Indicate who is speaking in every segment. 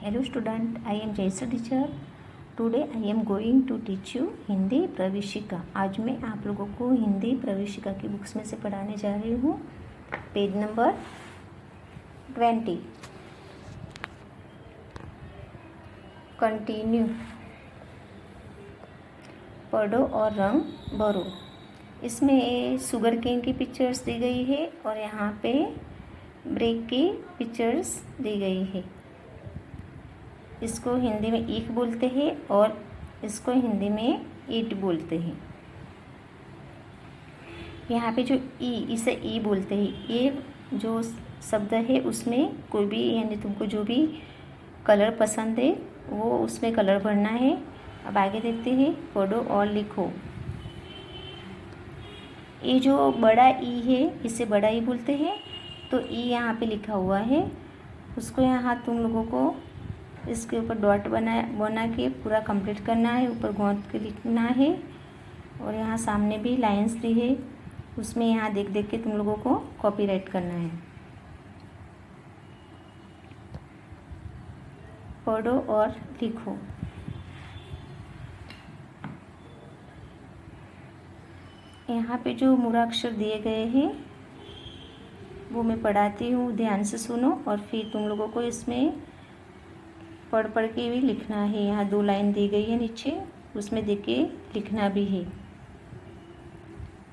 Speaker 1: Hello student, I am Jayashree teacher. Today I am going to teach you Hindi प्रविष्टिका। आज मैं आप लोगों को हिंदी प्रविष्टिका की बुक्स में से पढ़ाने जा रही हूँ। Page number 20। कंटिन्यू। पढ़ो और रंग भरो। इसमें शुगर केन की पिक्चर्स दी गई है और यहाँ पे ब्रेक की पिक्चर्स दी गई है। इसको हिंदी में ईख बोलते हैं और इसको हिंदी में ईट बोलते हैं। यहाँ पे जो इसे ई बोलते हैं। ये जो शब्द है उसमें कोई भी यानी तुमको जो भी कलर पसंद है वो उसमें कलर भरना है। अब आगे देखते हैं। पढ़ो और लिखो। ये जो बड़ा ई है इसे बड़ा ई बोलते हैं। तो ई यहाँ पे लिखा हुआ है, उसको यहाँ तुम लोगों को इसके ऊपर डॉट बना के पूरा कंप्लीट करना है। ऊपर गोंद के लिखना है और यहाँ सामने भी लाइंस दी है, उसमें यहाँ देख देख के तुम लोगों को कॉपीराइट करना है। पढ़ो और लिखो। यहाँ पे जो मूलाक्षर दिए गए हैं वो मैं पढ़ाती हूँ, ध्यान से सुनो और फिर तुम लोगों को इसमें पढ़ पढ़ के भी लिखना है। यहाँ 2 लाइन दी गई है नीचे, उसमें देख के लिखना भी है।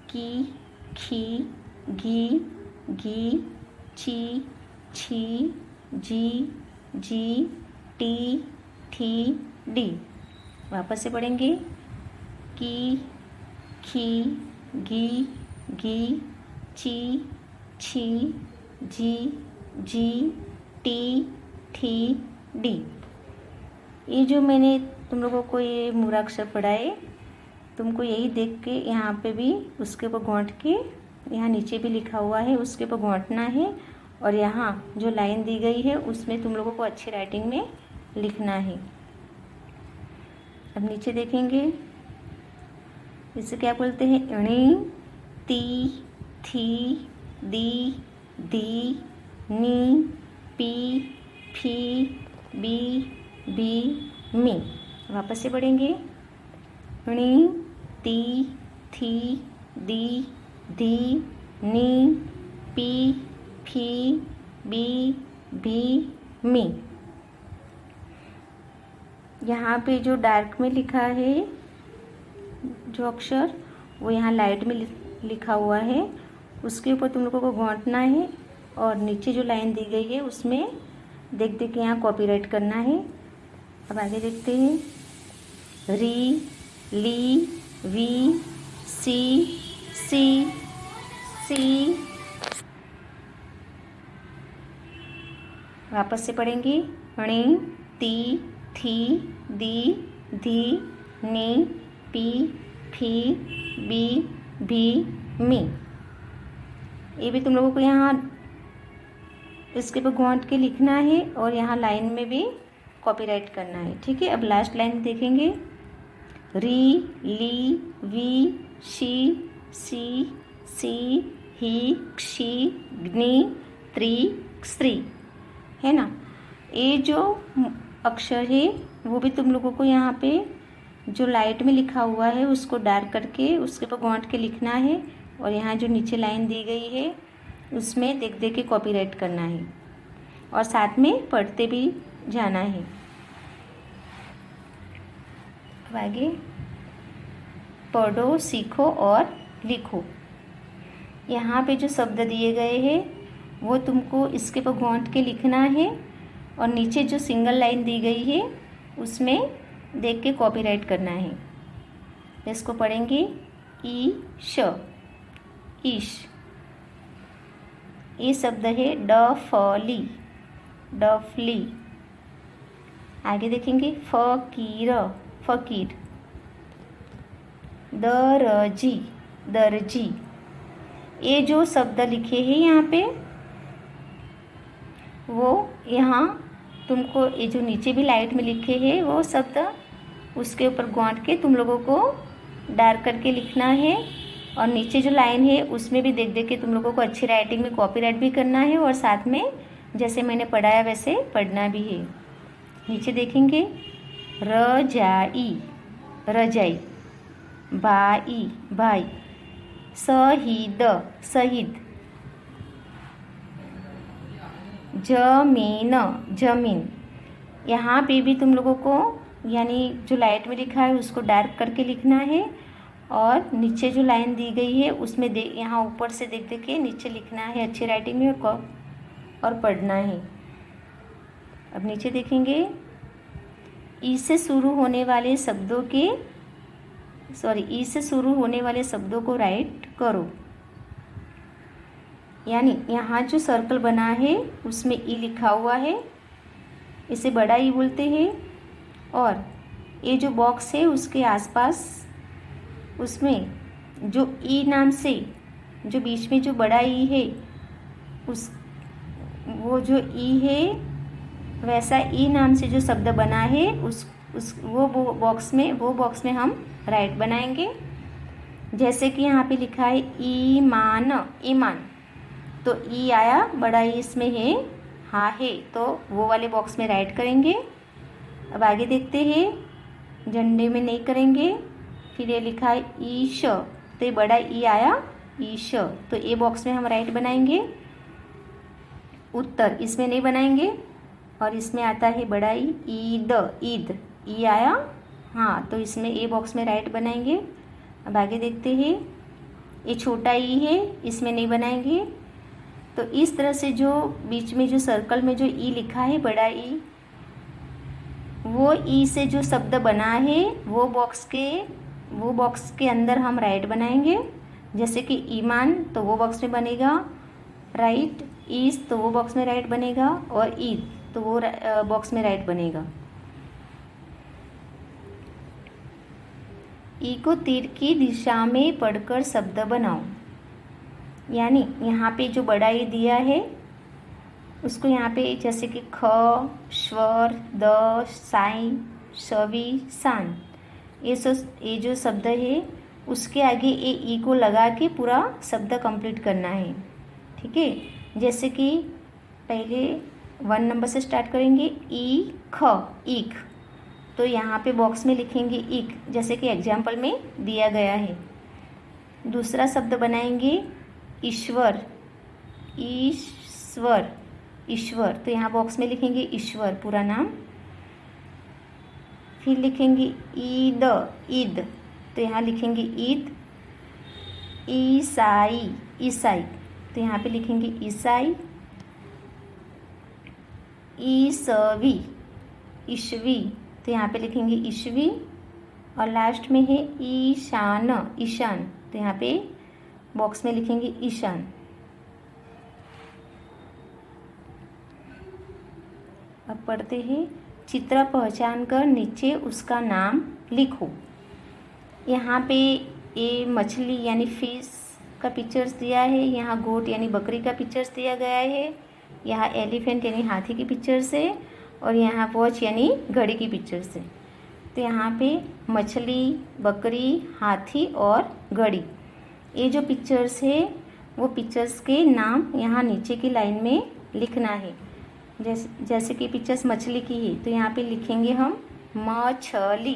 Speaker 1: की, खी, घी, घी, ची, छी, जी, जी, टी, ठी, डी। वापस से पढ़ेंगे। की, खी, घी, घी, ची, छी, जी, जी, टी, ठी, डी। ये जो मैंने तुम लोगों को ये मूलाक्षर पढ़ाए, तुमको यही देख के यहाँ पे भी उसके ऊपर घोंट के, यहाँ नीचे भी लिखा हुआ है उसके ऊपर घोंटना है और यहाँ जो लाइन दी गई है उसमें तुम लोगों को अच्छी राइटिंग में लिखना है। अब नीचे देखेंगे, इसे क्या बोलते हैं? णी, ती, थी, दी, दी, नी, पी, फी, बी, बी, मी। वापस से पढ़ेंगे। णी, ती, थी, दी, धी, नी, पी, फी, बी, भी, मी। यहाँ पे जो डार्क में लिखा है जो अक्षर, वो यहाँ लाइट में लिखा हुआ है, उसके ऊपर तुम लोगों को घोंटना है और नीचे जो लाइन दी गई है उसमें देख देख के यहाँ कॉपीराइट करना है। अब आगे देखते हैं। री, ली, वी, सी, सी, सी। वापस से पढ़ेंगे। णी, ती, थी, दी, धी, नी, पी, फी, बी, भी, मी। ये भी तुम लोगों को यहाँ इसके ऊपर घोंट के लिखना है और यहाँ लाइन में भी कॉपीराइट करना है। ठीक है। अब लास्ट लाइन देखेंगे। री, ली, वी, शी, सी, सी, ही, क्षी, ग्नि, त्री, स्त्री। है ना। ये जो अक्षर है वो भी तुम लोगों को यहाँ पे जो लाइट में लिखा हुआ है उसको डार्क करके उसके ऊपर घोंट के लिखना है और यहाँ जो नीचे लाइन दी गई है उसमें देख देख के कॉपीराइट करना है और साथ में पढ़ते भी जाना है। अब आगे पढ़ो, सीखो और लिखो। यहाँ पे जो शब्द दिए गए हैं वो तुमको इसके ऊपर घोंट के लिखना है और नीचे जो सिंगल लाइन दी गई है उसमें देख के कॉपीराइट करना है। इसको पढ़ेंगे। ईश, ईश। ये शब्द है डफली, डफली। आगे देखेंगे। फकीर, फकीर। दर्जी, दर्जी। ये जो शब्द लिखे हैं यहाँ पे वो यहाँ तुमको ये जो नीचे भी लाइट में लिखे हैं वो शब्द उसके ऊपर घोंट के तुम लोगों को डार्क करके लिखना है और नीचे जो लाइन है उसमें भी देख देख के तुम लोगों को अच्छी राइटिंग में कॉपीराइट भी करना है और साथ में जैसे मैंने पढ़ाया वैसे पढ़ना भी है। नीचे देखेंगे रजाई रजाई, बाई भाई, शहीद शहीद, जमीन जमीन। यहाँ पे भी तुम लोगों को यानी जो लाइट में लिखा है उसको डार्क करके लिखना है, और नीचे जो लाइन दी गई है उसमें यहाँ ऊपर से देख देख के नीचे लिखना है अच्छी राइटिंग में, और पढ़ना है। अब नीचे देखेंगे ई से शुरू होने वाले शब्दों के ई से शुरू होने वाले शब्दों को राइट करो। यानी यहाँ जो सर्कल बना है उसमें ई लिखा हुआ है, इसे बड़ा ई बोलते हैं, और ये जो बॉक्स है उसके आसपास उसमें जो ई नाम से जो बीच में जो बड़ा ई है उस वो जो ई है वैसा ई नाम से जो शब्द बना है वो बॉक्स में हम राइट बनाएंगे। जैसे कि यहाँ पे लिखा है ईमान ईमान, तो ई आया बड़ा ई इसमें है, हाँ है, तो वो वाले बॉक्स में राइट करेंगे। अब आगे देखते हैं, झंडे में नहीं करेंगे। फिर ये लिखा है ईश, तो ये बड़ा ई आया ईश, तो ए बॉक्स में हम राइट बनाएंगे। उत्तर इसमें नहीं बनाएंगे, और इसमें आता है बड़ा ई ईद ईद, ई आया हाँ, तो इसमें ए बॉक्स में राइट बनाएंगे। अब आगे देखते हैं, ये छोटा ई है, इसमें नहीं बनाएंगे। तो इस तरह से जो बीच में जो सर्कल में जो ई लिखा है बड़ा ई, वो ई से जो शब्द बना है वो बॉक्स के अंदर हम राइट बनाएंगे। जैसे कि ईमान, तो वो बॉक्स में बनेगा राइट, ईस तो वो बॉक्स में राइट बनेगा, और ईद तो वो बॉक्स में राइट बनेगा। ई को तीर की दिशा में पढ़कर शब्द बनाओ। यानी यहाँ पे जो बड़ा ई दिया है उसको यहाँ पे जैसे कि ख, स्वर, द, साई, सवी, सान, ये जो शब्द है उसके आगे ए ई को लगा के पूरा शब्द कंप्लीट करना है। ठीक है, जैसे कि पहले 1 नंबर से स्टार्ट करेंगे, ई ख ईख, तो यहाँ पे बॉक्स में लिखेंगे ईख, जैसे कि एग्जाम्पल में दिया गया है। दूसरा शब्द बनाएंगे ईश्वर, ईश्वर ईश्वर, तो यहाँ बॉक्स में लिखेंगे ईश्वर पूरा नाम। फिर लिखेंगे ईद ईद, तो यहाँ लिखेंगे ईद। ईसाई ईसाई, तो यहाँ पे लिखेंगे ईसाई। ईसवी ईशवी, तो यहाँ पे लिखेंगे ईशवी। और लास्ट में है ईशान ईशान, तो यहाँ पे बॉक्स में लिखेंगे ईशान। अब पढ़ते हैं, चित्र पहचान कर नीचे उसका नाम लिखो। यहाँ पे ये मछली यानी फिश का पिक्चर्स दिया है, यहाँ गोट यानी बकरी का पिक्चर्स दिया गया है, यहाँ एलिफेंट यानी हाथी की पिक्चर्स है, और यहाँ वॉच यानी घड़ी की पिक्चर्स है। तो यहाँ पे मछली, बकरी, हाथी और घड़ी, ये जो पिक्चर्स है वो पिक्चर्स के नाम यहाँ नीचे की लाइन में लिखना है। जैसे कि पिक्चर्स मछली की है तो यहाँ पे लिखेंगे हम मछली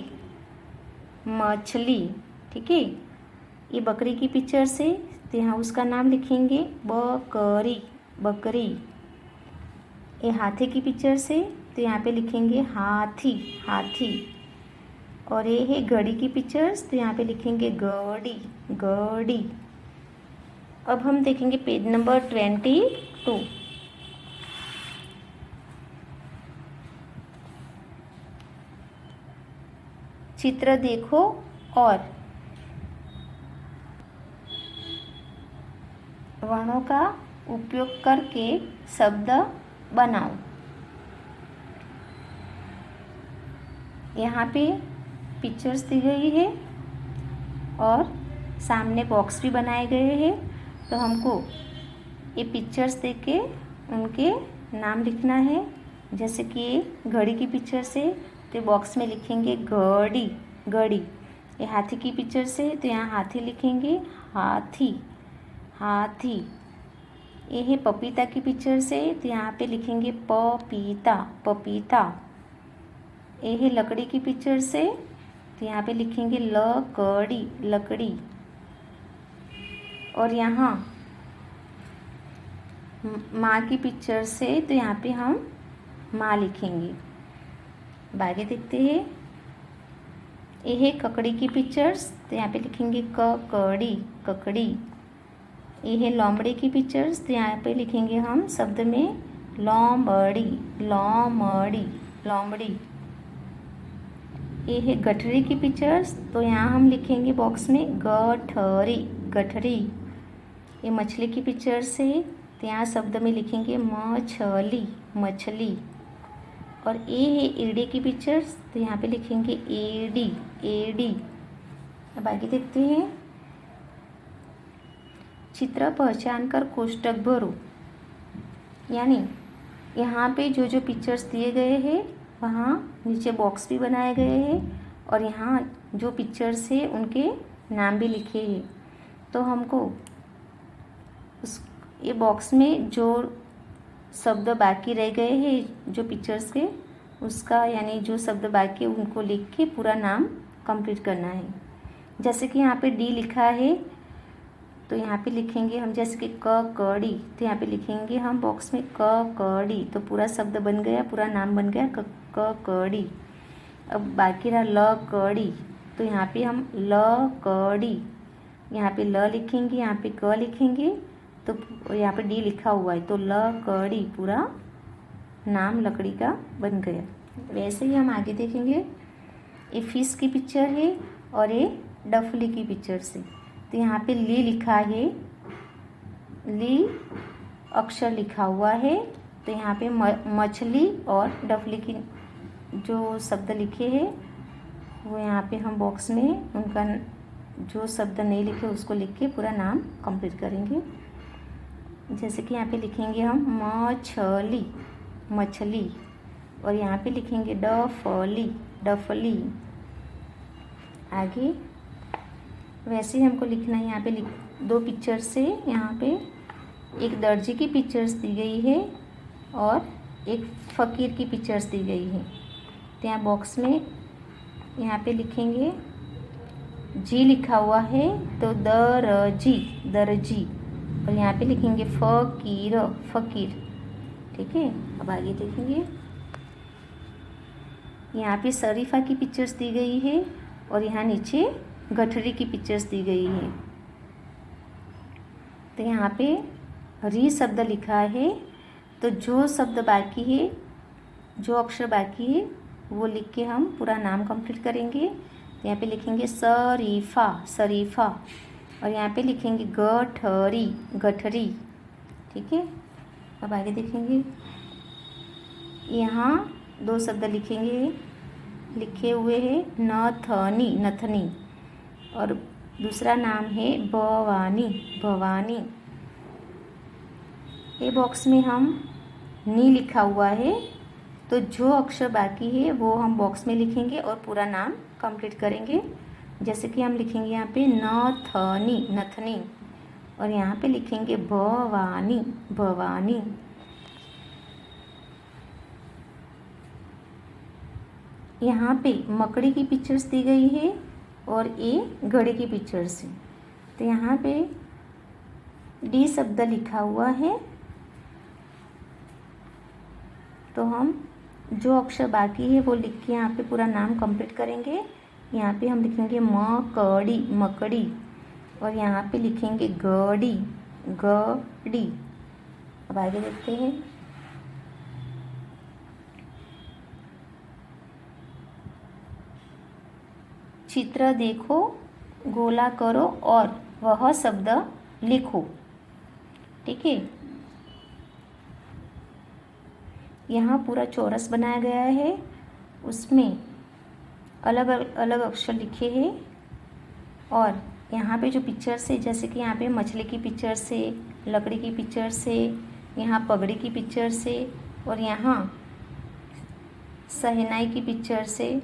Speaker 1: मछली। ठीक है, ये बकरी की पिक्चर्स है तो यहाँ उसका नाम लिखेंगे बकरी बकरी। ये हाथी की पिक्चर्स है तो यहाँ पे लिखेंगे हाथी हाथी। और ये है घड़ी की पिक्चर्स तो यहाँ पे लिखेंगे घड़ी घड़ी। अब हम देखेंगे पेज नंबर 22। चित्र देखो और वर्णों का उपयोग करके शब्द बनाओ। यहाँ पे पिक्चर्स दी गई है और सामने बॉक्स भी बनाए गए हैं, तो हमको ये पिक्चर्स देख के उनके नाम लिखना है। जैसे कि घड़ी की पिक्चर से तो बॉक्स में लिखेंगे घड़ी घड़ी। ये हाथी की पिक्चर से तो यहाँ हाथी लिखेंगे हाथी हाथी। ये है पपीता की पिक्चर से तो यहाँ पे लिखेंगे पपीता पपीता। ए है लकड़ी की पिक्चर से, तो यहाँ पे लिखेंगे लकड़ी, लकड़ी। और यहाँ माँ की पिक्चर से, तो यहाँ पे हम माँ लिखेंगे। अब आगे देखते हैं। ये है ककड़ी की पिक्चर्स, तो यहाँ पे लिखेंगे ककड़ी, ककड़ी। ये है लोमड़ी की पिक्चर्स, तो यहाँ पे लिखेंगे हम शब्द में लोमड़ी, लोमड़ी, लोमड़ी। ये है गठरी की पिक्चर्स, तो यहाँ हम लिखेंगे बॉक्स में गठरी, गठरी। ये मछली की पिक्चर्स है, तो यहाँ शब्द में लिखेंगे मछली, मछली। और ये है एड़ी की पिक्चर्स, तो यहाँ पे लिखेंगे एड़ी, एड़ी। अब आगे देखते हैं। चित्र पहचान कर कोष्टक भरो, यानी यहाँ पे जो जो पिक्चर्स दिए गए हैं वहाँ नीचे बॉक्स भी बनाए गए हैं और यहाँ जो पिक्चर्स है उनके नाम भी लिखे हैं। तो हमको उस ये बॉक्स में जो शब्द बाकी रह गए हैं जो पिक्चर्स के, उसका यानी जो शब्द बाकी है उनको लिख के पूरा नाम कंप्लीट करना है। जैसे कि यहाँ पे डी लिखा है, तो यहाँ पे लिखेंगे हम जैसे कि कड़ी, तो यहाँ पे लिखेंगे हम बॉक्स में कड़ी, तो पूरा शब्द बन गया, पूरा नाम बन गया कड़ी। अब बाकी रहा लकड़ी, तो यहाँ पे हम लकड़ी, यहाँ पे ल लिखेंगे, यहाँ पे क लिखेंगे, तो यहाँ पे डी लिखा हुआ है, तो लकड़ी पूरा नाम लकड़ी का बन गया। वैसे ही हम आगे देखेंगे। ये फिश की पिक्चर है और ये डफली की पिक्चर से, तो यहाँ पे ली लिखा है, ली अक्षर लिखा हुआ है, तो यहाँ पे मछली और डफली की जो शब्द लिखे हैं वो यहाँ पे हम बॉक्स में उनका जो शब्द नहीं लिखे उसको लिख के पूरा नाम कंप्लीट करेंगे। जैसे कि यहाँ पे लिखेंगे हम मछली, मछली। और यहाँ पे लिखेंगे डफली, डफली। आगे वैसे ही हमको लिखना है। यहाँ पे दो पिक्चर्स से, यहाँ पे एक दर्जी की पिक्चर्स दी गई है और एक फ़कीर की पिक्चर्स दी गई है। तो यहाँ बॉक्स में यहाँ पे लिखेंगे जी लिखा हुआ है, तो दर्जी, दर्जी। और यहाँ पे लिखेंगे फ़कीर, फ़कीर। ठीक है। अब आगे देखेंगे। यहाँ पे शरीफा की पिक्चर्स दी गई है और यहाँ नीचे गठरी की पिक्चर्स दी गई है। तो यहाँ पे री शब्द लिखा है, तो जो शब्द बाकी है, जो अक्षर बाकी है वो लिख के हम पूरा नाम कंप्लीट करेंगे। तो यहाँ पे लिखेंगे शरीफा, शरीफा। और यहाँ पे लिखेंगे गठरी, गठरी। ठीक है। अब आगे देखेंगे। यहाँ दो शब्द लिखेंगे, लिखे हुए हैं नथनी, नथनी। और दूसरा नाम है भवानी, भवानी। ये बॉक्स में हम नी लिखा हुआ है, तो जो अक्षर बाकी है वो हम बॉक्स में लिखेंगे और पूरा नाम कंप्लीट करेंगे। जैसे कि हम लिखेंगे यहाँ पे नथनी, नथनी। और यहाँ पे लिखेंगे भवानी, भवानी। यहाँ पे मकड़ी की पिक्चर्स दी गई है और ये घड़े की पिक्चर्स है। तो यहाँ पे डी शब्द लिखा हुआ है, तो हम जो अक्षर बाकी है वो लिख के यहाँ पे पूरा नाम कंप्लीट करेंगे। यहाँ पे हम लिखेंगे मकड़ी, मकड़ी। और यहाँ पे लिखेंगे गड़ी, गड़ी। अब आगे देखते हैं। चित्र देखो, गोला करो और वह शब्द लिखो। ठीक है। यहाँ पूरा चौरस बनाया गया है, उसमें अलग अलग अक्षर लिखे हैं। और यहाँ पे जो पिक्चर्स है, जैसे कि यहाँ पे मछली की पिक्चर से, लकड़ी की पिक्चर से, यहाँ पगड़ी की पिक्चर से, और यहाँ शहनाई की पिक्चर से।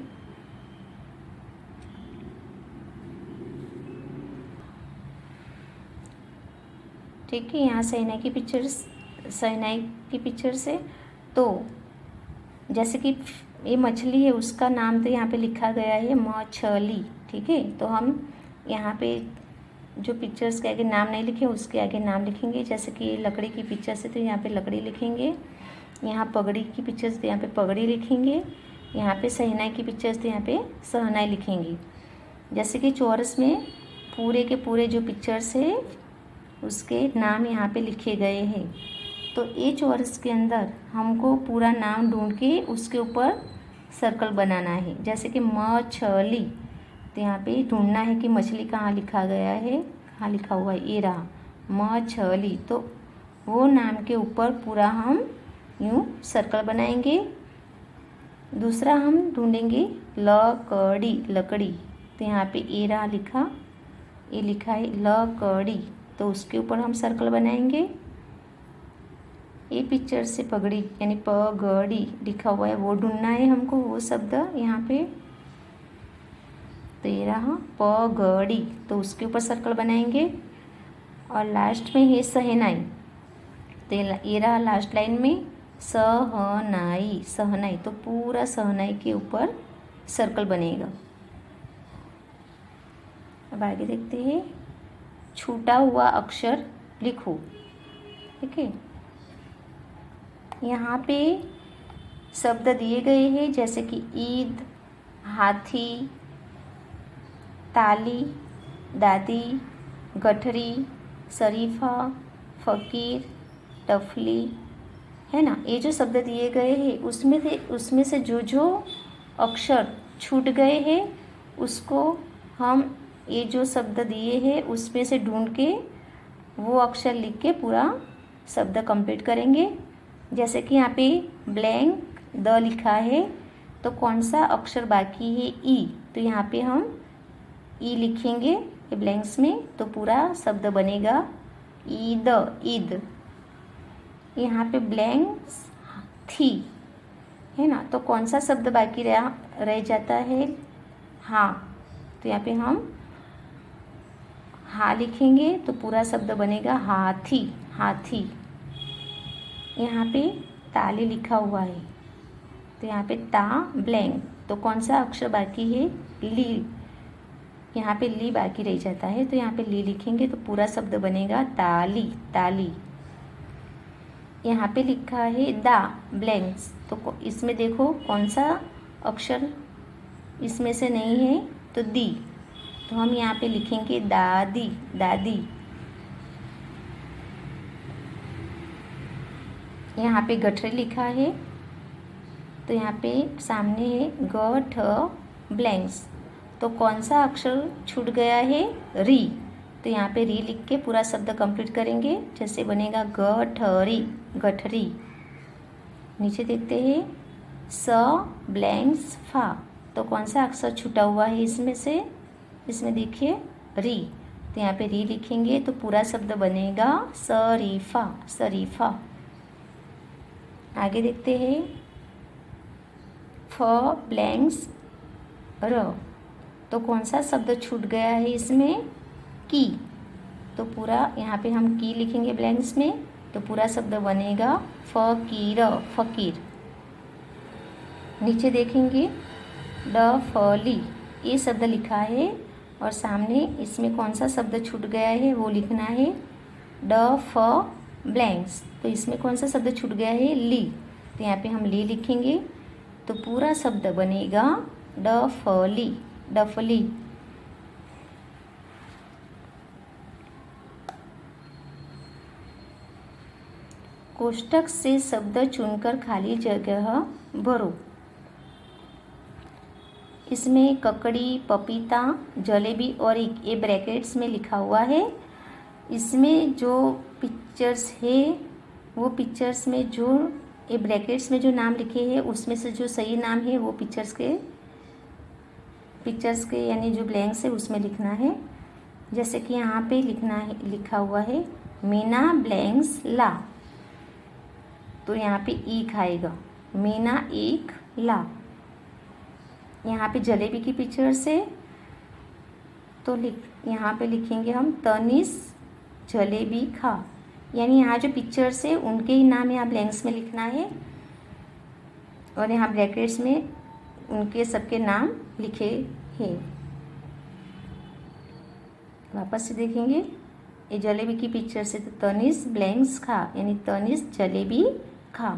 Speaker 1: ठीक है। यहाँ शहनाई की पिक्चर्स, शहनाई की पिक्चर से। तो जैसे कि ये मछली है उसका नाम तो यहाँ पे लिखा गया है मछली, ठीक है। तो हम यहाँ पे जो पिक्चर्स के आगे नाम नहीं लिखे उसके आगे नाम लिखेंगे। जैसे कि लकड़ी की पिक्चर्स है तो यहाँ पे लकड़ी लिखेंगे, यहाँ पगड़ी की पिक्चर्स तो यहाँ पे पगड़ी लिखेंगे, यहाँ पे शहनाई की पिक्चर्स तो यहाँ पे शहनाई लिखेंगे। जैसे कि चौरस में पूरे के पूरे जो पिक्चर्स है उसके नाम यहाँ पे लिखे गए हैं। तो ये चौरस के अंदर हमको पूरा नाम ढूंढ के उसके ऊपर सर्कल बनाना है। जैसे कि मछली, तो यहाँ पे ढूंढना है कि मछली कहाँ लिखा गया है, कहाँ लिखा हुआ है, ये रहा मछली। तो वो नाम के ऊपर पूरा हम यूँ सर्कल बनाएंगे। दूसरा हम ढूंढेंगे लकड़ी, लकड़ी, तो यहाँ पे ये रहा लिखा, ये लिखा है लकड़ी, तो उसके ऊपर हम सर्कल बनाएंगे। ये पिक्चर से पगड़ी यानी पगड़ी लिखा हुआ है वो ढूंढना है हमको, वो शब्द यहाँ पे, तो ये रहा पगड़ी, तो उसके ऊपर सर्कल बनाएंगे। और लास्ट में है शहनाई, तो ये रहा लास्ट लाइन में सहनाई, सहनाई, तो पूरा सहनाई के ऊपर सर्कल बनेगा। अब आगे देखते हैं, छूटा हुआ अक्षर लिखो, ठीक है। यहाँ पे शब्द दिए गए हैं जैसे कि ईद, हाथी, ताली, दादी, गठरी, शरीफा, फ़कीर, टफली, है ना। ये जो शब्द दिए गए हैं उसमें से जो जो अक्षर छूट गए हैं उसको हम ये जो शब्द दिए हैं उसमें से ढूंढ के वो अक्षर लिख के पूरा शब्द कंप्लीट करेंगे। जैसे कि यहाँ पे ब्लैंक द लिखा है, तो कौन सा अक्षर बाकी है, ई, तो यहाँ पे हम ई लिखेंगे ब्लैंक्स में, तो पूरा शब्द बनेगा ईद, ईद। यहाँ पे ब्लैंक्स थी, है ना, तो कौन सा शब्द बाकी रह जाता है, हाँ, तो यहाँ पे हम हाँ लिखेंगे तो पूरा शब्द बनेगा हाथी, हाथी। यहाँ पे ताली लिखा हुआ है, तो यहाँ पे ता ब्लैंक, तो कौन सा अक्षर बाकी है, ली, यहाँ पे ली बाकी रह जाता है, तो यहाँ पे ली लिखेंगे तो पूरा शब्द बनेगा ताली, ताली। यहाँ पे लिखा है दा ब्लैंक्स, तो इसमें देखो कौन सा अक्षर इसमें से नहीं है, तो दी, तो हम यहाँ पे लिखेंगे दादी, दादी। यहाँ पे गठरी लिखा है, तो यहाँ पे सामने है गठ ब्लैंक्स, तो कौन सा अक्षर छूट गया है, री, तो यहाँ पे री लिख के पूरा शब्द कंप्लीट करेंगे। जैसे बनेगा गठरी, गठरी। नीचे देखते हैं स ब्लैंक्स फा, तो कौन सा अक्षर छूटा हुआ है इसमें से, इसमें देखिए री, तो यहाँ पे री लिखेंगे तो पूरा शब्द बनेगा शरीफा, शरीफा। आगे देखते हैं फ ब्लैंक्स र, तो कौन सा शब्द छूट गया है इसमें, की, तो पूरा यहाँ पे हम की लिखेंगे ब्लैंक्स में, तो पूरा शब्द बनेगा फ़कीर, फ़कीर। नीचे देखेंगे डफली, ये शब्द लिखा है और सामने इसमें कौन सा शब्द छूट गया है वो लिखना है डफ ब्लैंक्स, तो इसमें कौन सा शब्द छूट गया है, ली, तो यहाँ पे हम ली लिखेंगे तो पूरा शब्द बनेगा डफली, डफली। कोष्ठक से शब्द चुनकर खाली जगह भरो। इसमें ककड़ी, पपीता, जलेबी और ये ब्रैकेट्स में लिखा हुआ है। इसमें जो पिक्चर्स है वो पिक्चर्स में जो ये ब्रैकेट्स में जो नाम लिखे हैं उसमें से जो सही नाम है वो पिक्चर्स के यानी जो ब्लैंक्स है उसमें लिखना है। जैसे कि यहाँ पे लिखा हुआ है मीना ब्लैंक्स ला, तो यहाँ पे ईक आएगा, मीना एक ला। यहाँ पे जलेबी की पिक्चर से तो यहाँ पे लिखेंगे हम तनिष जलेबी खा, यानी यहाँ जो पिक्चर्स है उनके ही नाम यहाँ ब्लैंक्स में लिखना है। और यहाँ ब्रैकेट्स में उनके सबके नाम लिखे हैं। वापस से देखेंगे ये जलेबी की पिक्चर से, तो तनिष ब्लैंक्स खा यानी तनिष जलेबी खा।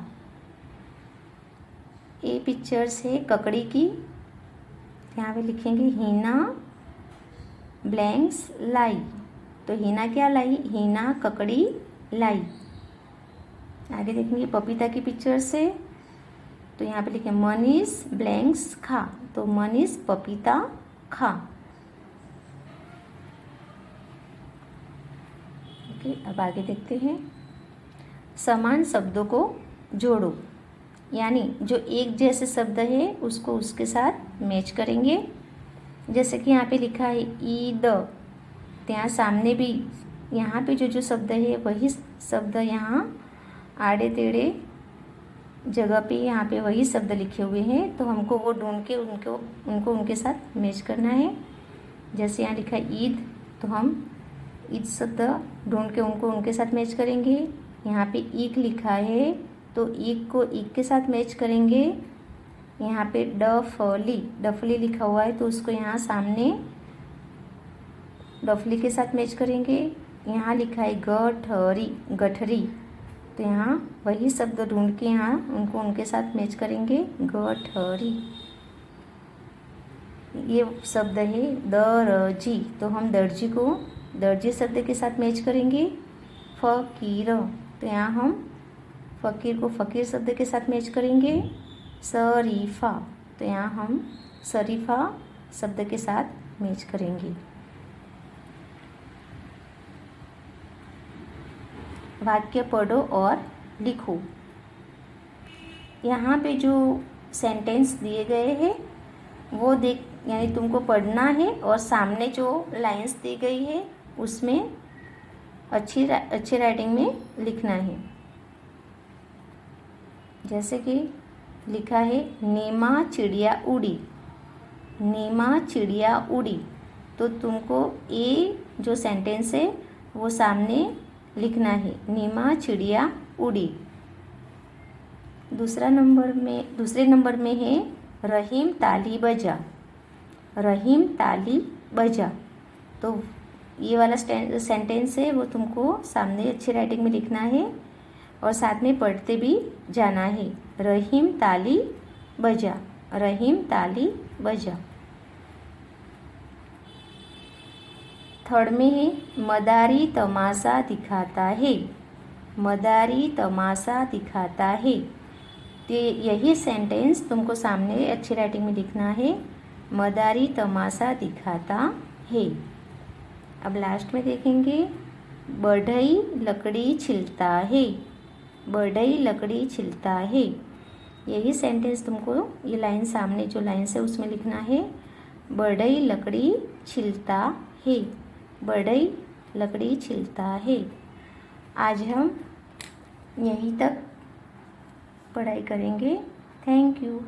Speaker 1: ये पिक्चर्स है ककड़ी की, यहाँ पे लिखेंगे हिना ब्लैंक्स लाई, तो हिना क्या लाई, हिना ककड़ी लाई। आगे देखेंगे पपीता की पिक्चर से, तो यहाँ पे लिखे मनीष ब्लैंक्स खा, तो मनीष पपीता खा। ओके, अब आगे देखते हैं। समान शब्दों को जोड़ो, यानी जो एक जैसे शब्द है उसको उसके साथ मैच करेंगे। जैसे कि यहाँ पे लिखा है ईद, तो यहाँ सामने भी यहाँ पे जो जो शब्द है वही शब्द यहाँ आड़े टेढ़े जगह पे यहाँ पे वही शब्द लिखे हुए हैं, तो हमको वो ढूंढ के उनको उनके साथ मैच करना है। जैसे यहाँ लिखा है ईद, तो हम ईद शब्द ढूंढ के उनको उनके साथ मैच करेंगे। यहाँ पे ईक लिखा है, तो ईक को ईक के साथ मैच करेंगे। यहाँ पे डफली लिखा हुआ है, तो उसको यहाँ सामने डफली के साथ मैच करेंगे। यहाँ लिखा है गठरी, तो यहाँ वही शब्द ढूंढ के यहाँ उनको उनके साथ मैच करेंगे, गठरी। ये शब्द है दर्जी, तो हम दर्जी को दर्जी शब्द के साथ मैच करेंगे। फकीर, तो यहाँ हम फ़कीर को फ़कीर शब्द के साथ मैच करेंगे। शरीफा, तो यहाँ हम शरीफा शब्द के साथ मैच करेंगे। वाक्य पढ़ो और लिखो। यहाँ पे जो सेंटेंस दिए गए हैं वो यानी तुमको पढ़ना है, और सामने जो लाइंस दी गई है उसमें अच्छी राइटिंग में लिखना है। जैसे कि लिखा है नीमा चिड़िया उड़ी, नीमा चिड़िया उड़ी, तो तुमको ये जो सेंटेंस है वो सामने लिखना है, नीमा चिड़िया उड़ी। दूसरे नंबर में है रहीम ताली बजा, रहीम ताली बजा, तो ये वाला सेंटेंस है वो तुमको सामने अच्छी राइटिंग में लिखना है और साथ में पढ़ते भी जाना है। रहीम ताली बजा, रहीम ताली बजा। थर्ड में है मदारी तमाशा दिखाता है, मदारी तमाशा दिखाता है, तो यही सेंटेंस तुमको सामने अच्छी राइटिंग में लिखना है, मदारी तमाशा दिखाता है। अब लास्ट में देखेंगे बढ़ई लकड़ी छिलता है, बढ़ई लकड़ी छिलता है, यही सेंटेंस तुमको ये लाइन सामने जो लाइन है उसमें लिखना है, बढ़ई लकड़ी छिलता है, बढ़ई लकड़ी छिलता है। आज हम यहीं तक पढ़ाई करेंगे। Thank you.